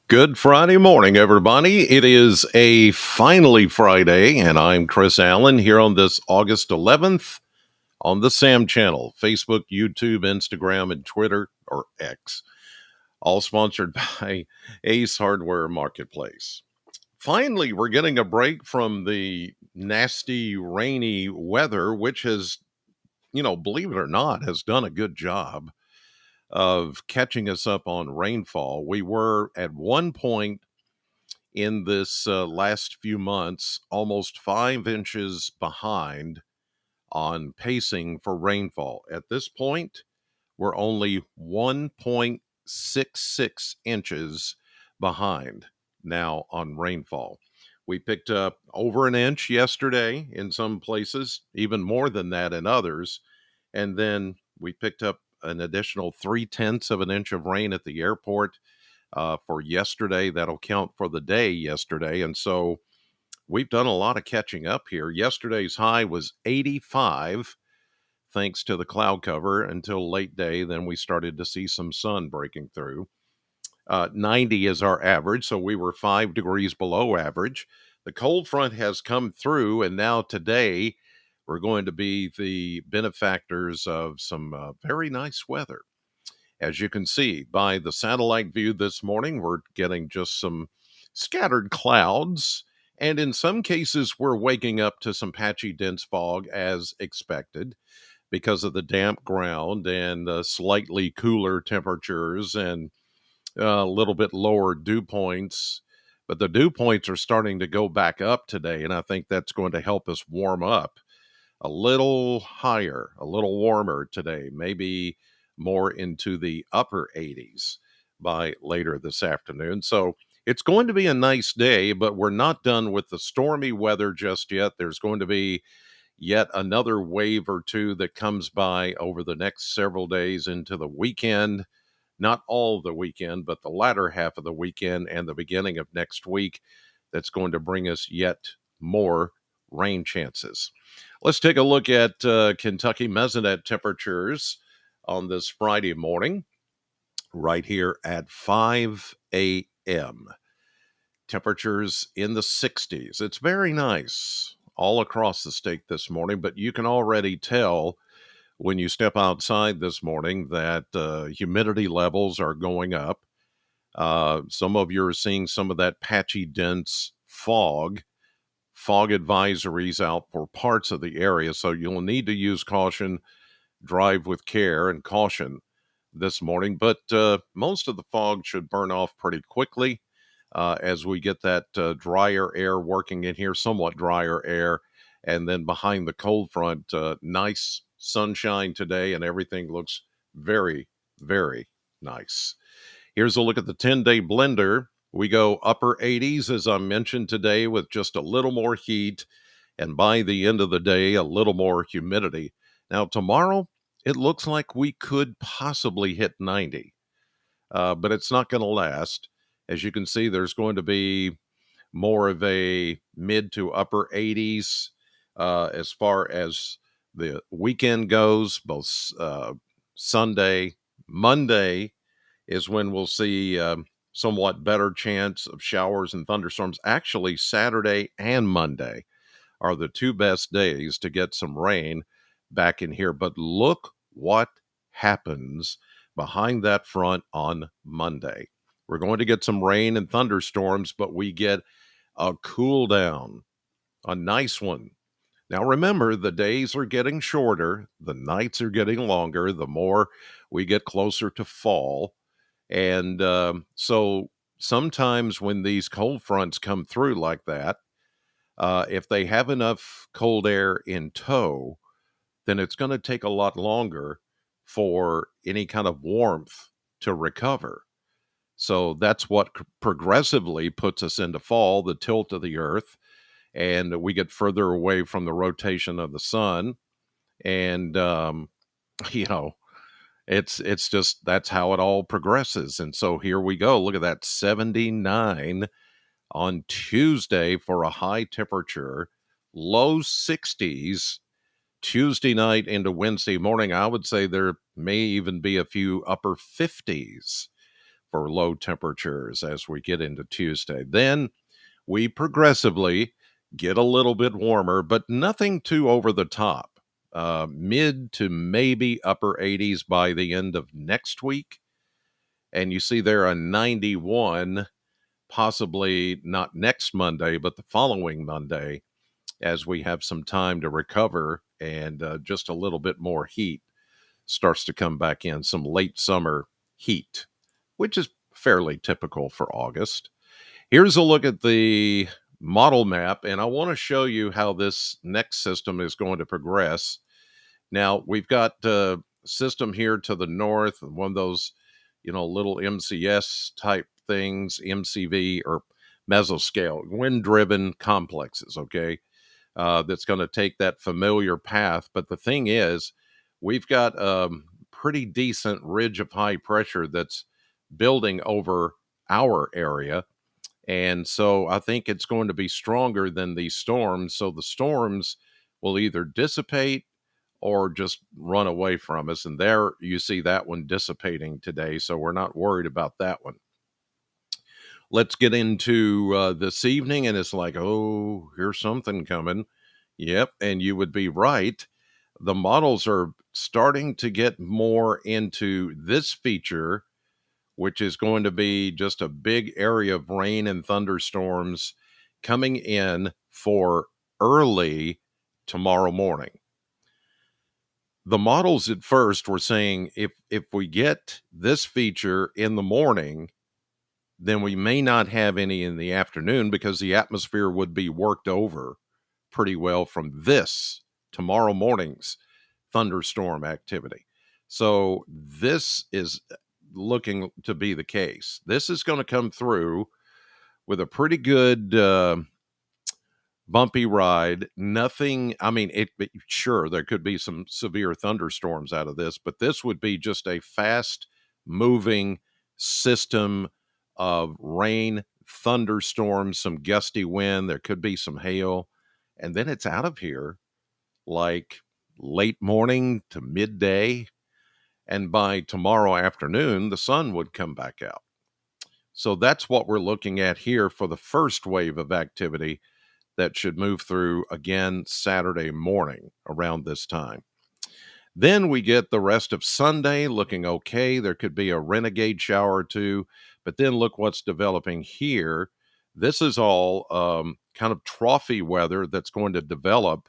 Good Friday morning, everybody. It is a finally Friday, and I'm Chris Allen here on this August 11th on the Sam channel, Facebook, YouTube, Instagram, and Twitter, or X, all sponsored by Ace Hardware Marketplace. Finally, we're getting a break from the nasty, rainy weather, which has, believe it or not, has done a good job of catching us up on rainfall. We were at one point in this last few months almost 5 inches behind on pacing for rainfall. At this point, we're only 1.66 inches behind now on rainfall. We picked up over an inch yesterday in some places, even more than that in others. And then we picked up an additional 3/10 of an inch of rain at the airport for yesterday. That'll count for the day yesterday. And so we've done a lot of catching up here. Yesterday's high was 85, thanks to the cloud cover until late day. Then we started to see some sun breaking through. 90 is our average, so we were 5 degrees below average. The cold front has come through, and now today we're going to be the benefactors of some very nice weather. As you can see by the satellite view this morning, we're getting just some scattered clouds. And in some cases, we're waking up to some patchy, dense fog as expected because of the damp ground and slightly cooler temperatures and a little bit lower dew points. But the dew points are starting to go back up today, and I think that's going to help us warm up a little higher, a little warmer today, maybe more into the upper 80s by later this afternoon. So it's going to be a nice day, but we're not done with the stormy weather just yet. There's going to be yet another wave or two that comes by over the next several days into the weekend. Not all the weekend, but the latter half of the weekend and the beginning of next week. That's going to bring us yet more rain chances. Let's take a look at Kentucky mesonet temperatures on this Friday morning, right here at 5 a.m. Temperatures in the 60s. It's very nice all across the state this morning, but you can already tell when you step outside this morning that humidity levels are going up. Some of you are seeing some of that patchy, dense fog advisories out for parts of the area. So you'll need to use caution, drive with care and caution this morning. But most of the fog should burn off pretty quickly as we get that drier air working in here, somewhat drier air. And then behind the cold front, nice sunshine today, and everything looks very, very nice. Here's a look at the 10-day blender. We go upper 80s, as I mentioned today, with just a little more heat. And by the end of the day, a little more humidity. Now, tomorrow, it looks like we could possibly hit 90, but it's not going to last. As you can see, there's going to be more of a mid to upper 80s as far as the weekend goes, both Sunday, Monday is when we'll see somewhat better chance of showers and thunderstorms. Actually, Saturday and Monday are the two best days to get some rain back in here. But look what happens behind that front on Monday. We're going to get some rain and thunderstorms, but we get a cool down, a nice one. Now, remember, the days are getting shorter, the nights are getting longer, the more we get closer to fall. And so sometimes when these cold fronts come through like that, if they have enough cold air in tow, then it's going to take a lot longer for any kind of warmth to recover. So that's what progressively puts us into fall, the tilt of the earth, and we get further away from the rotation of the sun. And, you know, it's just that's how it all progresses. And so here we go. Look at that 79 on Tuesday for a high temperature, low 60s Tuesday night into Wednesday morning. I would say there may even be a few upper 50s for low temperatures as we get into Tuesday. Then we progressively get a little bit warmer, but nothing too over the top. Mid to maybe upper 80s by the end of next week. And you see there a 91, possibly not next Monday, but the following Monday, as we have some time to recover and just a little bit more heat starts to come back in, some late summer heat, which is fairly typical for August. Here's a look at the model map, and I want to show you how this next system is going to progress. Now, we've got a system here to the north, one of those, little MCS type things, MCV or mesoscale, wind driven complexes, okay? That's going to take that familiar path. But the thing is, we've got a pretty decent ridge of high pressure that's building over our area. And so I think it's going to be stronger than these storms. So the storms will either dissipate or just run away from us. And there you see that one dissipating today. So we're not worried about that one. Let's get into this evening. And it's like, oh, here's something coming. Yep. And you would be right. The models are starting to get more into this feature, which is going to be just a big area of rain and thunderstorms coming in for early tomorrow morning. The models at first were saying if we get this feature in the morning, then we may not have any in the afternoon because the atmosphere would be worked over pretty well from this tomorrow morning's thunderstorm activity. So this is looking to be the case. This is going to come through with a pretty good bumpy ride. Nothing, I mean, sure, there could be some severe thunderstorms out of this, but this would be just a fast moving system of rain, thunderstorms, some gusty wind. There could be some hail, and then it's out of here like late morning to midday. And by tomorrow afternoon, the sun would come back out. So that's what we're looking at here for the first wave of activity that should move through again Saturday morning around this time. Then we get the rest of Sunday looking okay. There could be a renegade shower or two, but then look what's developing here. This is all kind of trophy weather that's going to develop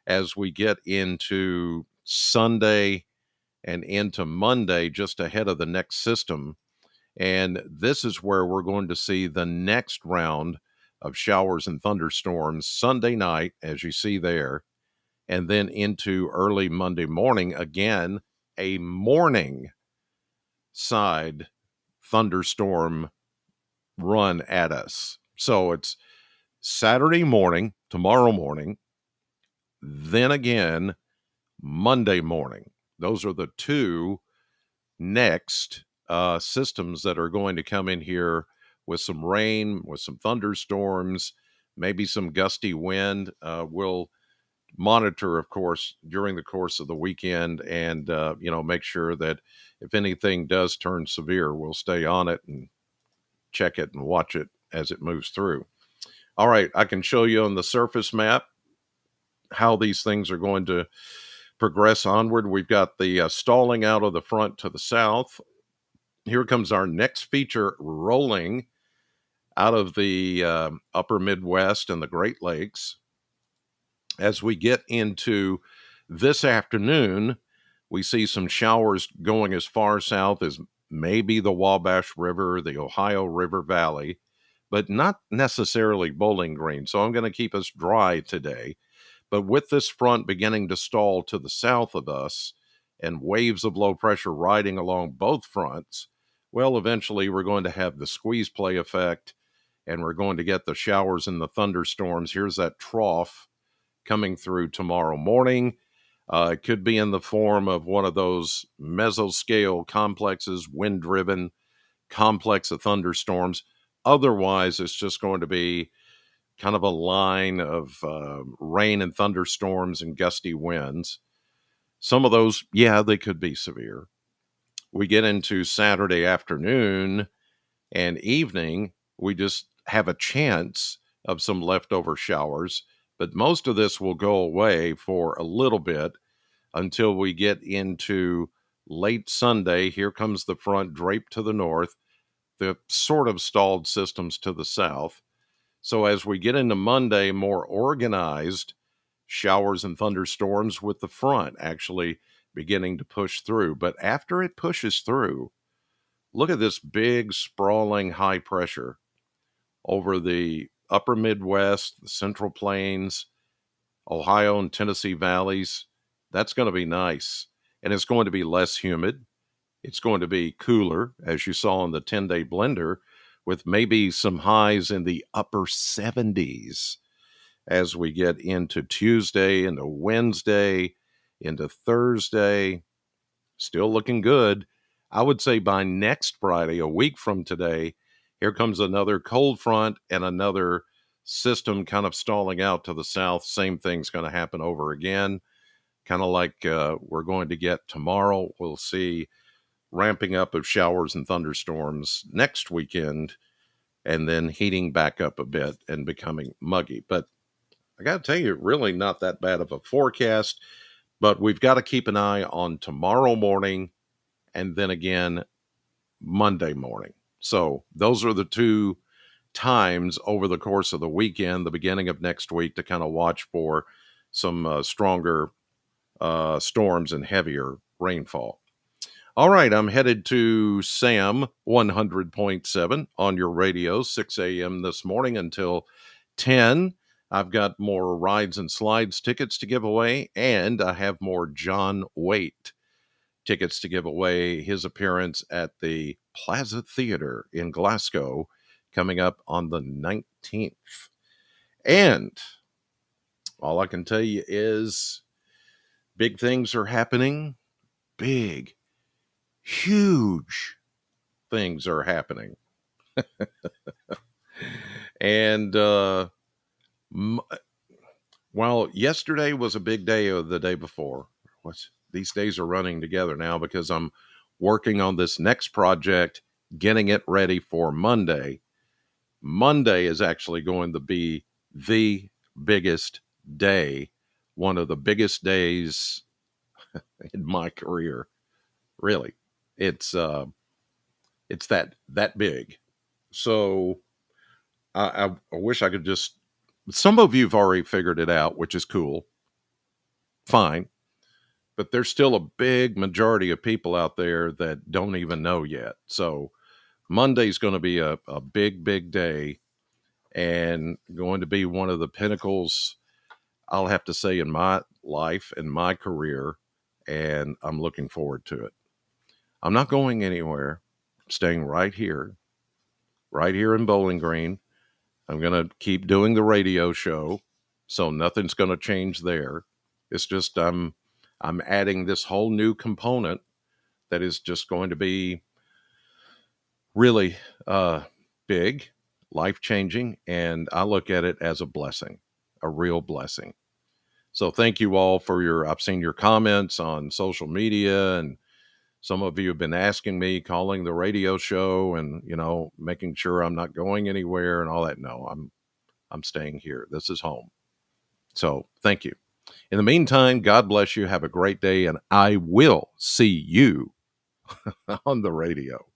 as we get into Sunday and into Monday, just ahead of the next system. And this is where we're going to see the next round of showers and thunderstorms Sunday night, as you see there, and then into early Monday morning. Again, a morning side thunderstorm run at us. So it's Saturday morning, tomorrow morning, then again Monday morning. Those are the two next systems that are going to come in here with some rain, with some thunderstorms, maybe some gusty wind. We'll monitor, of course, during the course of the weekend and, make sure that if anything does turn severe, we'll stay on it and check it and watch it as it moves through. All right, I can show you on the surface map how these things are going to progress onward. We've got the stalling out of the front to the south. Here comes our next feature rolling out of the upper Midwest and the Great Lakes. As we get into this afternoon, we see some showers going as far south as maybe the Wabash River, the Ohio River Valley, but not necessarily Bowling Green. So I'm going to keep us dry today. But with this front beginning to stall to the south of us and waves of low pressure riding along both fronts, well, eventually we're going to have the squeeze play effect and we're going to get the showers and the thunderstorms. Here's that trough coming through tomorrow morning. It could be in the form of one of those mesoscale complexes, wind-driven complex of thunderstorms. Otherwise, it's just going to be kind of a line of rain and thunderstorms and gusty winds. Some of those, yeah, they could be severe. We get into Saturday afternoon, And evening, we just have a chance of some leftover showers, but most of this will go away for a little bit until we get into late Sunday. Here comes the front draped to the north, the sort of stalled systems to the south. So as we get into Monday, more organized showers and thunderstorms with the front actually beginning to push through. But after it pushes through, look at this big, sprawling high pressure over the upper Midwest, the Central Plains, Ohio and Tennessee valleys. That's going to be nice. And it's going to be less humid. It's going to be cooler, as you saw in the 10-day blender, with maybe some highs in the upper 70s as we get into Tuesday, into Wednesday, into Thursday. Still looking good. I would say by next Friday, a week from today, here comes another cold front and another system kind of stalling out to the south. Same thing's going to happen over again, kind of like we're going to get tomorrow. We'll see ramping up of showers and thunderstorms next weekend, and then heating back up a bit and becoming muggy. But I got to tell you, really not that bad of a forecast, but we've got to keep an eye on tomorrow morning and then again Monday morning. So those are the two times over the course of the weekend, the beginning of next week, to kind of watch for some stronger storms and heavier rainfall. All right, I'm headed to Sam 100.7 on your radio, 6 a.m. this morning until 10. I've got more rides and slides tickets to give away, and I have more John Waite tickets to give away. His appearance at the Plaza Theatre in Glasgow coming up on the 19th. And all I can tell you is big things are happening. Big, huge things are happening. And while yesterday was a big day of the day before, these days are running together now because I'm working on this next project, getting it ready for Monday. Monday is actually going to be the biggest day, one of the biggest days in my career. Really, it's that big. So I wish I could just. Some of you've already figured it out, which is cool. Fine. But there's still a big majority of people out there that don't even know yet. So Monday's going to be a big, big day and going to be one of the pinnacles, I'll have to say, in my life and my career. And I'm looking forward to it. I'm not going anywhere. I'm staying right here in Bowling Green. I'm going to keep doing the radio show. So nothing's going to change there. It's just I'm adding this whole new component that is just going to be really big, life changing, and I look at it as a blessing, a real blessing. So thank you all for I've seen your comments on social media, and some of you have been asking me, calling the radio show, and making sure I'm not going anywhere and all that. No, I'm staying here. This is home. So thank you. In the meantime, God bless you. Have a great day, and I will see you on the radio.